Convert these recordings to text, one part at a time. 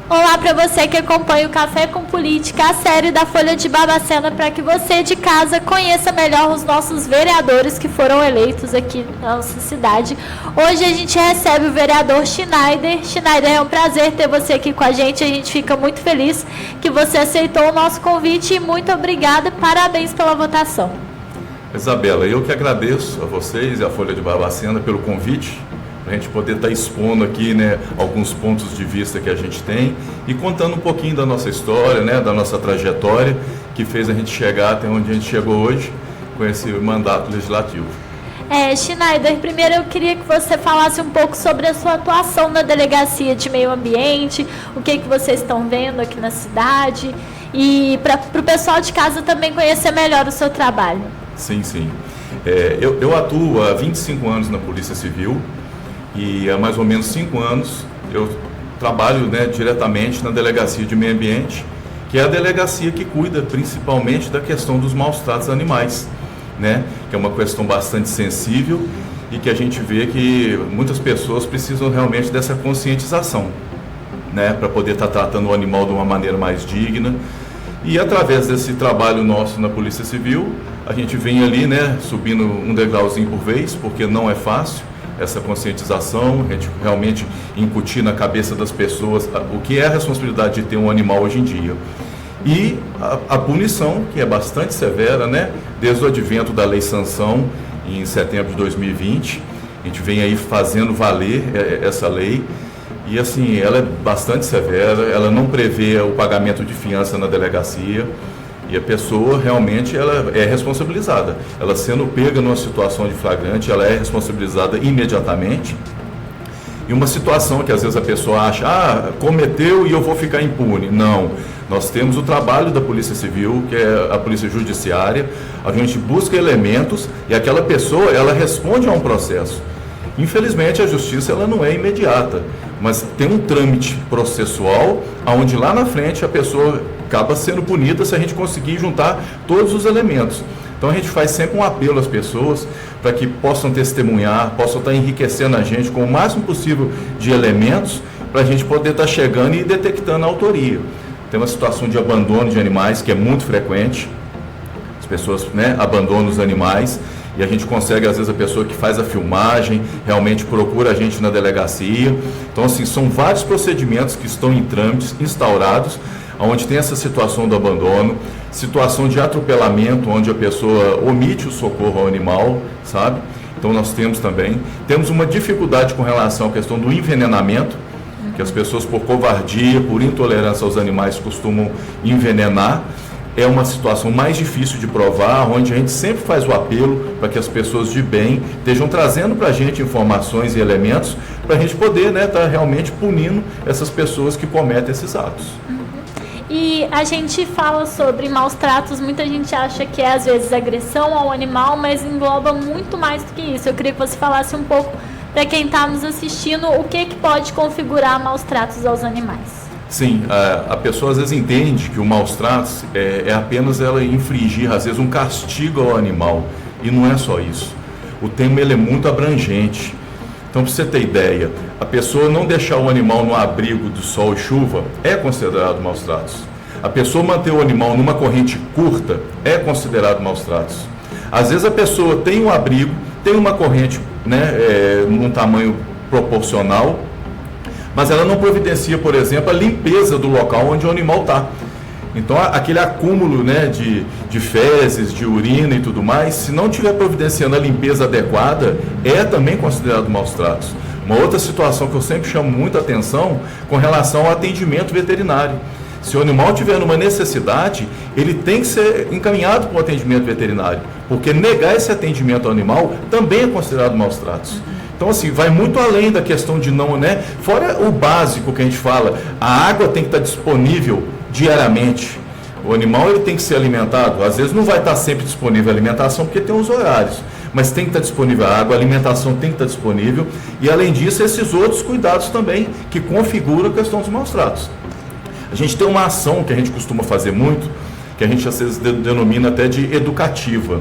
Olá para você que acompanha o Café com Política, a série da Folha de Barbacena, para que você de casa conheça melhor os nossos vereadores que foram eleitos aqui na nossa cidade. Hoje a gente recebe o vereador Schneider. Schneider, é um prazer ter você aqui com a gente fica muito feliz que você aceitou o nosso convite e muito obrigada, parabéns pela votação. Isabela, eu que agradeço a vocês e a Folha de Barbacena pelo convite, para a gente poder estar expondo aqui, né, alguns pontos de vista que a gente tem e contando um pouquinho da nossa história, né, da nossa trajetória, que fez a gente chegar até onde a gente chegou hoje com esse mandato legislativo. Schneider, primeiro eu queria que você falasse um pouco sobre a sua atuação na Delegacia de Meio Ambiente, o que vocês estão vendo aqui na cidade e para o pessoal de casa também conhecer melhor o seu trabalho. Sim. Eu atuo há 25 anos na Polícia Civil e há mais ou menos 5 anos eu trabalho, né, diretamente na Delegacia de Meio Ambiente, que é a delegacia que cuida principalmente da questão dos maus-tratos animais, né, que é uma questão bastante sensível e que a gente vê que muitas pessoas precisam realmente dessa conscientização, né, para poder estar tratando o animal de uma maneira mais digna. E através desse trabalho nosso na Polícia Civil, a gente vem ali, né, subindo um degrauzinho por vez, porque não é fácil essa conscientização, a gente realmente incutir na cabeça das pessoas o que é a responsabilidade de ter um animal hoje em dia. E a punição, que é bastante severa, né, desde o advento da Lei Sanção, em setembro de 2020, a gente vem aí fazendo valer essa lei. E assim, ela é bastante severa, ela não prevê o pagamento de fiança na delegacia e a pessoa realmente ela é responsabilizada. Ela sendo pega numa situação de flagrante, ela é responsabilizada imediatamente. E uma situação que às vezes a pessoa acha, cometeu e eu vou ficar impune. Não, nós temos o trabalho da Polícia Civil, que é a Polícia Judiciária, a gente busca elementos e aquela pessoa ela responde a um processo. Infelizmente a justiça ela não é imediata, mas tem um trâmite processual onde lá na frente a pessoa acaba sendo punida se a gente conseguir juntar todos os elementos. Então a gente faz sempre um apelo às pessoas para que possam testemunhar, possam estar enriquecendo a gente com o máximo possível de elementos para a gente poder estar chegando e detectando a autoria. Tem uma situação de abandono de animais que é muito frequente, as pessoas, né, abandonam os animais. E a gente consegue, às vezes, a pessoa que faz a filmagem, realmente procura a gente na delegacia. Então, assim, são vários procedimentos que estão em trâmites, instaurados, onde tem essa situação do abandono, situação de atropelamento, onde a pessoa omite o socorro ao animal, sabe? Então, nós temos também. Temos uma dificuldade com relação à questão do envenenamento, que as pessoas, por covardia, por intolerância aos animais, costumam envenenar. É uma situação mais difícil de provar, onde a gente sempre faz o apelo para que as pessoas de bem estejam trazendo para a gente informações e elementos para a gente poder, né, estar realmente punindo essas pessoas que cometem esses atos. E a gente fala sobre maus tratos, muita gente acha que é às vezes agressão ao animal, mas engloba muito mais do que isso. Eu queria que você falasse um pouco para quem está nos assistindo o que pode configurar maus tratos aos animais. Sim, a pessoa às vezes entende que o maus tratos é apenas ela infligir, às vezes, um castigo ao animal. E não é só isso. O tema ele é muito abrangente. Então, para você ter ideia, a pessoa não deixar o animal no abrigo do sol e chuva é considerado maus tratos. A pessoa manter o animal numa corrente curta é considerado maus tratos. Às vezes a pessoa tem um abrigo, tem uma corrente, né, num tamanho proporcional, mas ela não providencia, por exemplo, a limpeza do local onde o animal está. Então, aquele acúmulo, né, de fezes, de urina e tudo mais, se não tiver providenciando a limpeza adequada, é também considerado maus tratos. Uma outra situação que eu sempre chamo muita atenção com relação ao atendimento veterinário. Se o animal tiver numa necessidade, ele tem que ser encaminhado para o atendimento veterinário, porque negar esse atendimento ao animal também é considerado maus tratos. Então, assim, vai muito além da questão de não, né? Fora o básico que a gente fala, a água tem que estar disponível diariamente. O animal ele tem que ser alimentado. Às vezes não vai estar sempre disponível a alimentação, porque tem os horários. Mas tem que estar disponível a água, a alimentação tem que estar disponível. E, além disso, esses outros cuidados também, que configuram a questão dos maus tratos. A gente tem uma ação que a gente costuma fazer muito, que a gente às vezes denomina até de educativa.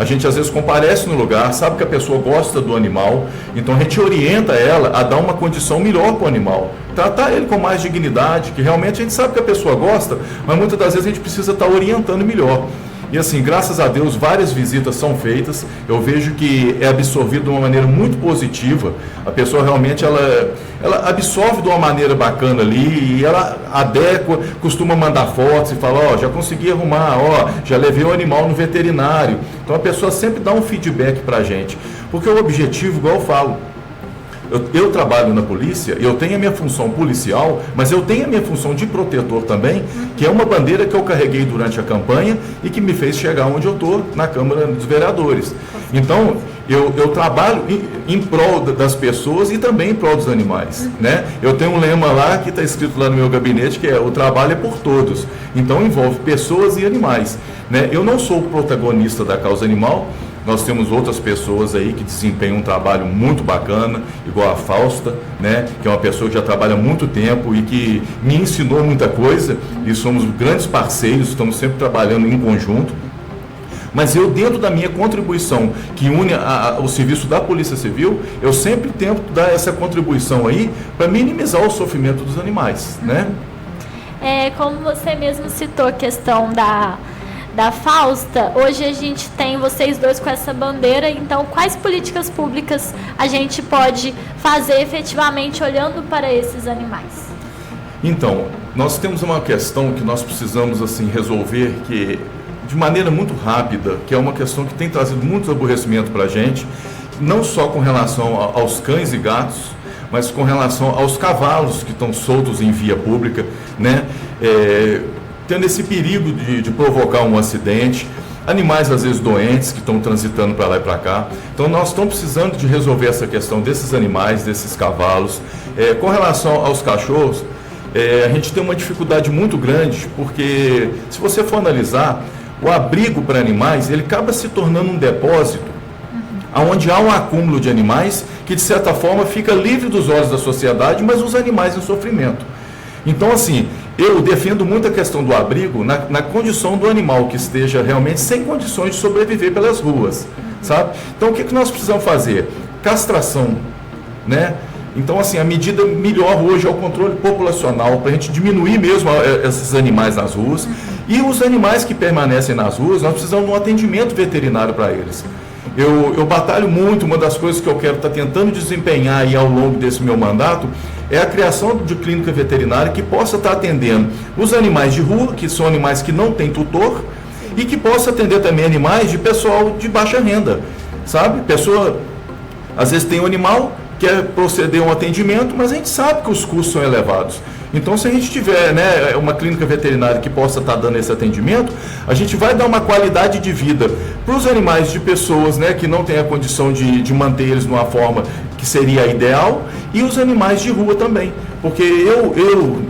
A gente às vezes comparece no lugar, sabe que a pessoa gosta do animal, então a gente orienta ela a dar uma condição melhor para o animal, tratar ele com mais dignidade, que realmente a gente sabe que a pessoa gosta, mas muitas das vezes a gente precisa estar orientando melhor. E assim, graças a Deus, várias visitas são feitas, eu vejo que é absorvido de uma maneira muito positiva, a pessoa realmente ela absorve de uma maneira bacana ali, e ela adequa, costuma mandar fotos e fala, já consegui arrumar, já levei o animal no veterinário. Então a pessoa sempre dá um feedback para a gente, porque o objetivo, igual eu falo, eu trabalho na polícia, eu tenho a minha função policial, mas eu tenho a minha função de protetor também, que é uma bandeira que eu carreguei durante a campanha e que me fez chegar onde eu estou, na Câmara dos Vereadores. Então, eu trabalho em prol das pessoas e também em prol dos animais, né? Eu tenho um lema lá, que está escrito lá no meu gabinete, que é: o trabalho é por todos. Então, envolve pessoas e animais, né? Eu não sou o protagonista da causa animal. Nós temos outras pessoas aí que desempenham um trabalho muito bacana, igual a Fausta, né, que é uma pessoa que já trabalha há muito tempo e que me ensinou muita coisa, e somos grandes parceiros, estamos sempre trabalhando em conjunto. Mas eu, dentro da minha contribuição, que une o serviço da Polícia Civil, eu sempre tento dar essa contribuição aí para minimizar o sofrimento dos animais, né? Como você mesmo citou a questão da Fausta, hoje a gente tem vocês dois com essa bandeira, então quais políticas públicas a gente pode fazer efetivamente olhando para esses animais? Então, nós temos uma questão que nós precisamos assim resolver, que de maneira muito rápida, que é uma questão que tem trazido muito aborrecimento para a gente, não só com relação aos cães e gatos, mas com relação aos cavalos que estão soltos em via pública, né? Tendo esse perigo de provocar um acidente, animais às vezes doentes que estão transitando para lá e para cá. Então nós estamos precisando de resolver essa questão desses animais, desses cavalos. Com relação aos cachorros, a gente tem uma dificuldade muito grande, porque se você for analisar, o abrigo para animais, ele acaba se tornando um depósito, onde há um acúmulo de animais que de certa forma fica livre dos olhos da sociedade, mas os animais em sofrimento. Então assim, eu defendo muito a questão do abrigo na condição do animal que esteja realmente sem condições de sobreviver pelas ruas, sabe? Então, o que nós precisamos fazer? Castração, né? Então, assim, a medida melhor hoje é o controle populacional, para a gente diminuir mesmo esses animais nas ruas. E os animais que permanecem nas ruas, nós precisamos de um atendimento veterinário para eles. Eu batalho muito, uma das coisas que eu quero estar tentando desempenhar aí ao longo desse meu mandato é a criação de clínica veterinária que possa estar atendendo os animais de rua, que são animais que não têm tutor, e que possa atender também animais de pessoal de baixa renda, sabe? Pessoa, às vezes tem um animal, quer proceder a um atendimento, mas a gente sabe que os custos são elevados. Então, se a gente tiver, né, uma clínica veterinária que possa estar dando esse atendimento, a gente vai dar uma qualidade de vida para os animais de pessoas, né, que não têm a condição de manter eles numa forma que seria a ideal, e os animais de rua também. Porque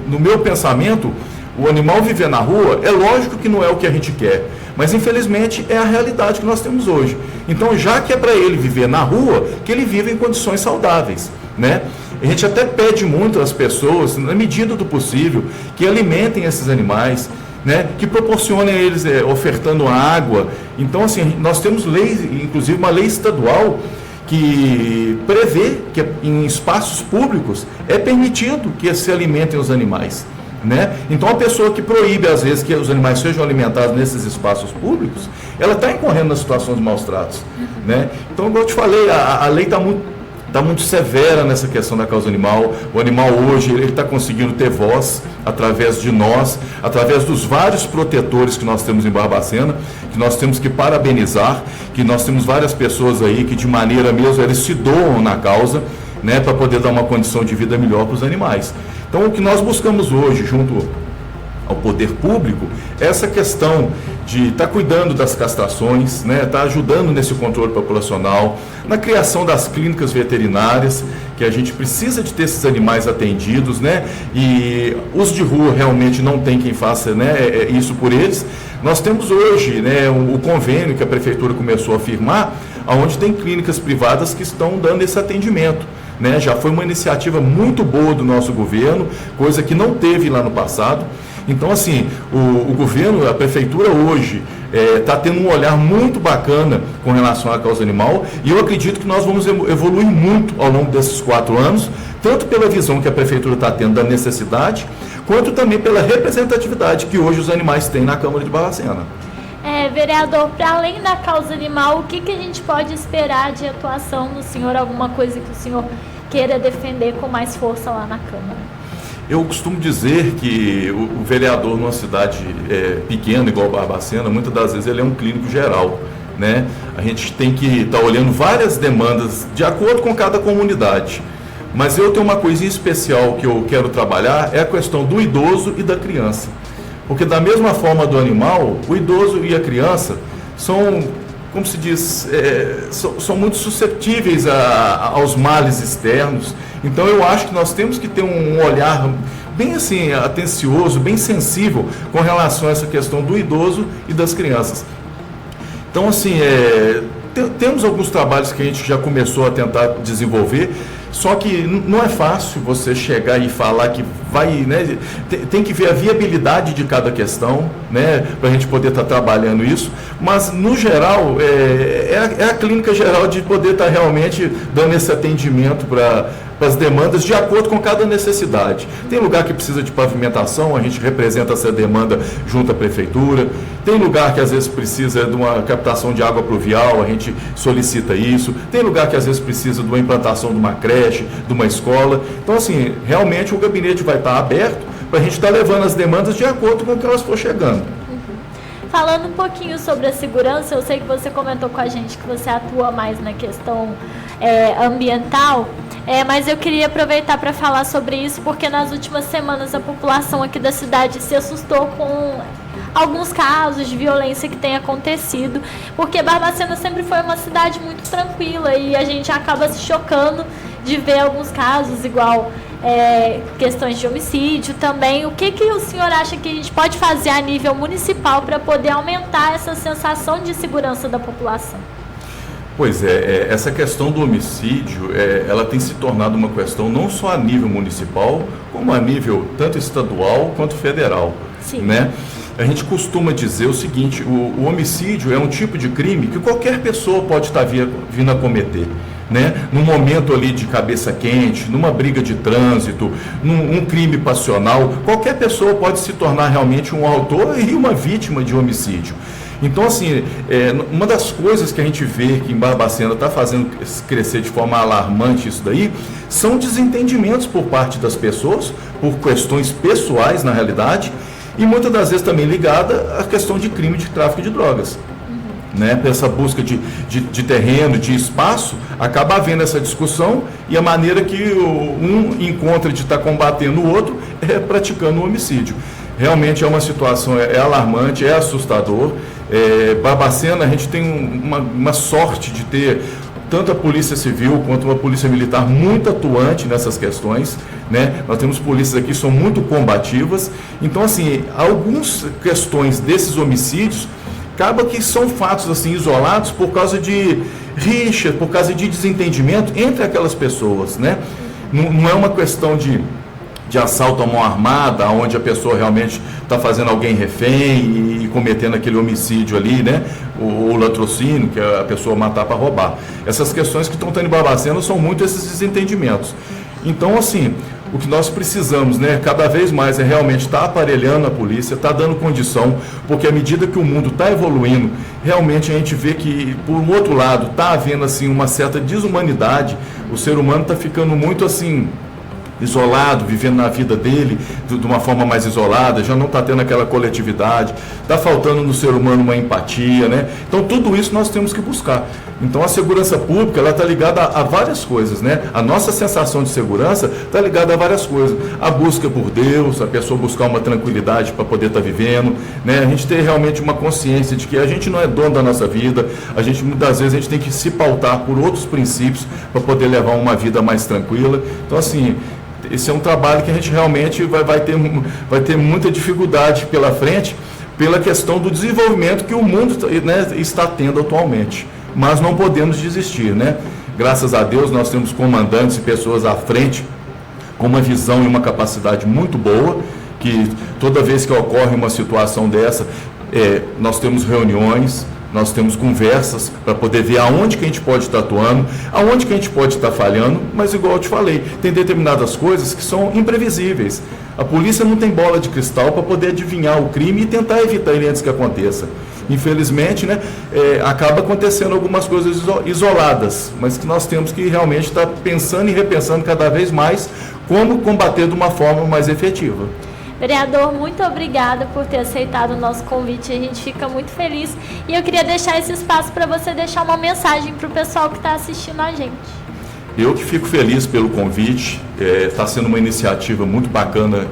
no meu pensamento, o animal viver na rua, é lógico que não é o que a gente quer, mas infelizmente é a realidade que nós temos hoje. Então, já que é para ele viver na rua, que ele viva em condições saudáveis, né? A gente até pede muito às pessoas, na medida do possível, que alimentem esses animais, né? Que proporcionem a eles, ofertando água. Então, assim, nós temos leis, inclusive uma lei estadual, que prevê que em espaços públicos é permitido que se alimentem os animais, né? Então, a pessoa que proíbe, às vezes, que os animais sejam alimentados nesses espaços públicos, ela está incorrendo na situação de maus tratos, né? Então, como eu te falei, a lei está muito severa nessa questão da causa animal. O animal hoje, ele está conseguindo ter voz através de nós, através dos vários protetores que nós temos em Barbacena, que nós temos que parabenizar, que nós temos várias pessoas aí que de maneira mesmo, eles se doam na causa, né, para poder dar uma condição de vida melhor para os animais. Então, o que nós buscamos hoje, junto ao poder público, é essa questão de estar cuidando das castrações, né, estar ajudando nesse controle populacional, na criação das clínicas veterinárias, que a gente precisa de ter esses animais atendidos, né, e os de rua realmente não tem quem faça, né, isso por eles. Nós temos hoje, né, o convênio que a Prefeitura começou a firmar, onde tem clínicas privadas que estão dando esse atendimento, né? Já foi uma iniciativa muito boa do nosso governo, coisa que não teve lá no passado. Então, assim, o governo, a prefeitura hoje está tendo um olhar muito bacana com relação à causa animal, e eu acredito que nós vamos evoluir muito ao longo desses 4 anos, tanto pela visão que a prefeitura está tendo da necessidade, quanto também pela representatividade que hoje os animais têm na Câmara de Barbacena. Vereador, para além da causa animal, o que a gente pode esperar de atuação do senhor? Alguma coisa que o senhor queira defender com mais força lá na Câmara? Eu costumo dizer que o vereador numa cidade pequena, igual Barbacena, muitas das vezes ele é um clínico geral, né? A gente tem que estar olhando várias demandas de acordo com cada comunidade. Mas eu tenho uma coisinha especial que eu quero trabalhar, é a questão do idoso e da criança. Porque da mesma forma do animal, o idoso e a criança são, como se diz, são muito suscetíveis aos males externos. Então eu acho que nós temos que ter um olhar bem assim, atencioso, bem sensível com relação a essa questão do idoso e das crianças. Então assim, temos alguns trabalhos que a gente já começou a tentar desenvolver, só que não é fácil você chegar e falar que vai, né? Tem que ver a viabilidade de cada questão, né? Para a gente poder estar trabalhando isso, mas no geral é a clínica geral de poder estar realmente dando esse atendimento para as demandas de acordo com cada necessidade. Tem lugar que precisa de pavimentação, a gente representa essa demanda junto à prefeitura. Tem lugar que às vezes precisa de uma captação de água pluvial, a gente solicita isso. Tem lugar que às vezes precisa de uma implantação de uma creche, de uma escola. Então assim, realmente o gabinete vai estar aberto para a gente estar levando as demandas de acordo com o que elas for chegando. Falando um pouquinho sobre a segurança, eu sei que você comentou com a gente que você atua mais na questão ambiental, mas eu queria aproveitar para falar sobre isso, porque nas últimas semanas a população aqui da cidade se assustou com alguns casos de violência que tem acontecido, porque Barbacena sempre foi uma cidade muito tranquila e a gente acaba se chocando de ver alguns casos, igual questões de homicídio também. O que o senhor acha que a gente pode fazer a nível municipal para poder aumentar essa sensação de segurança da população? Pois essa questão do homicídio, ela tem se tornado uma questão não só a nível municipal, como a nível tanto estadual quanto federal. Sim. Né? A gente costuma dizer o seguinte, o homicídio é um tipo de crime que qualquer pessoa pode estar vindo a cometer. Né? Num momento ali de cabeça quente, numa briga de trânsito, num crime passional, qualquer pessoa pode se tornar realmente um autor e uma vítima de homicídio. Então, assim, uma das coisas que a gente vê que em Barbacena está fazendo crescer de forma alarmante isso daí, são desentendimentos por parte das pessoas, por questões pessoais, na realidade, e muitas das vezes também ligada à questão de crime de tráfico de drogas. Né, para essa busca de terreno, de espaço, acaba havendo essa discussão e a maneira que um encontra de estar combatendo o outro é praticando o homicídio. Realmente é uma situação, alarmante, é assustador. Barbacena, a gente tem uma sorte de ter tanto a Polícia Civil quanto uma Polícia Militar muito atuante nessas questões, né? Nós temos polícias aqui que são muito combativas. Então, assim, algumas questões desses homicídios acaba que são fatos assim isolados por causa de rixa, por causa de desentendimento entre aquelas pessoas, né? Não é uma questão de assalto à mão armada, onde a pessoa realmente está fazendo alguém refém e cometendo aquele homicídio ali, né? O latrocínio, que é a pessoa matar para roubar. Essas questões que estão tendo em Barbacena são muito esses desentendimentos. Então, assim, o que nós precisamos, né, cada vez mais é realmente estar aparelhando a polícia, estar dando condição, porque à medida que o mundo está evoluindo, realmente a gente vê que, por um outro lado, está havendo assim, uma certa desumanidade, o ser humano está ficando muito assim, isolado, vivendo na vida dele de uma forma mais isolada, já não está tendo aquela coletividade, está faltando no ser humano uma empatia, né? Então tudo isso nós temos que buscar. Então a segurança pública, ela está ligada a várias coisas, né? A nossa sensação de segurança está ligada a várias coisas. A busca por Deus, a pessoa buscar uma tranquilidade para poder estar vivendo, né? A gente ter realmente uma consciência de que a gente não é dono da nossa vida, a gente muitas vezes a gente tem que se pautar por outros princípios para poder levar uma vida mais tranquila. Então assim, esse é um trabalho que a gente realmente vai ter muita dificuldade pela frente, pela questão do desenvolvimento que o mundo, né, está tendo atualmente. Mas não podemos desistir, né? Graças a Deus nós temos comandantes e pessoas à frente com uma visão e uma capacidade muito boa, que toda vez que ocorre uma situação dessa, nós temos reuniões, nós temos conversas para poder ver aonde que a gente pode estar atuando, aonde que a gente pode estar falhando, mas igual eu te falei, tem determinadas coisas que são imprevisíveis. A polícia não tem bola de cristal para poder adivinhar o crime e tentar evitar ele antes que aconteça. Infelizmente, né, acaba acontecendo algumas coisas isoladas, mas que nós temos que realmente estar pensando e repensando cada vez mais como combater de uma forma mais efetiva. Vereador, muito obrigada por ter aceitado o nosso convite, a gente fica muito feliz. E eu queria deixar esse espaço para você deixar uma mensagem para o pessoal que está assistindo a gente. Eu que fico feliz pelo convite, está sendo uma iniciativa muito bacana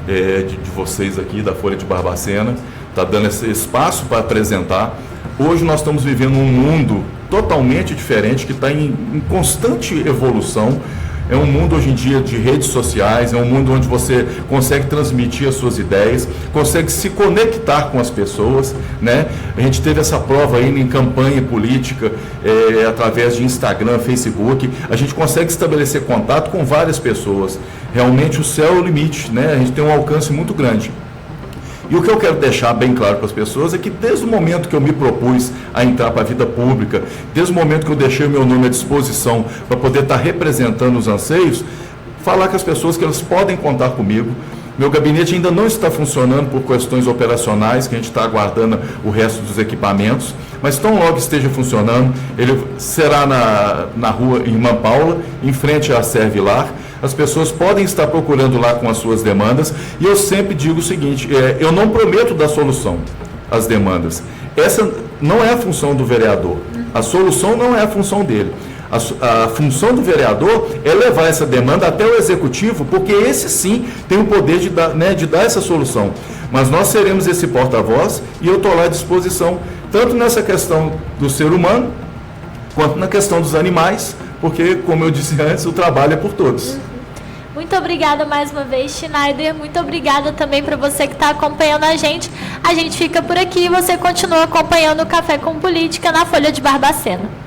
de vocês aqui, da Folha de Barbacena, está dando esse espaço para apresentar. Hoje nós estamos vivendo um mundo totalmente diferente, que está em constante evolução. É um mundo hoje em dia de redes sociais, é um mundo onde você consegue transmitir as suas ideias, consegue se conectar com as pessoas, né? A gente teve essa prova aí em campanha política, através de Instagram, Facebook, a gente consegue estabelecer contato com várias pessoas. Realmente o céu é o limite, né? A gente tem um alcance muito grande. E o que eu quero deixar bem claro para as pessoas é que desde o momento que eu me propus a entrar para a vida pública, desde o momento que eu deixei o meu nome à disposição para poder estar representando os anseios, falar com as pessoas que elas podem contar comigo. Meu gabinete ainda não está funcionando por questões operacionais, que a gente está aguardando o resto dos equipamentos, mas tão logo esteja funcionando, ele será na rua Irmã Paula, em frente à Servilar. As pessoas podem estar procurando lá com as suas demandas, e eu sempre digo o seguinte, eu não prometo dar solução às demandas. Essa não é a função do vereador, a solução não é a função dele. A função do vereador é levar essa demanda até o executivo, porque esse sim tem o poder de dar essa solução. Mas nós seremos esse porta-voz e eu estou lá à disposição, tanto nessa questão do ser humano, quanto na questão dos animais, porque, como eu disse antes, o trabalho é por todos. Muito obrigada mais uma vez, Schneider. Muito obrigada também para você que está acompanhando a gente. A gente fica por aqui e você continua acompanhando o Café com Política na Folha de Barbacena.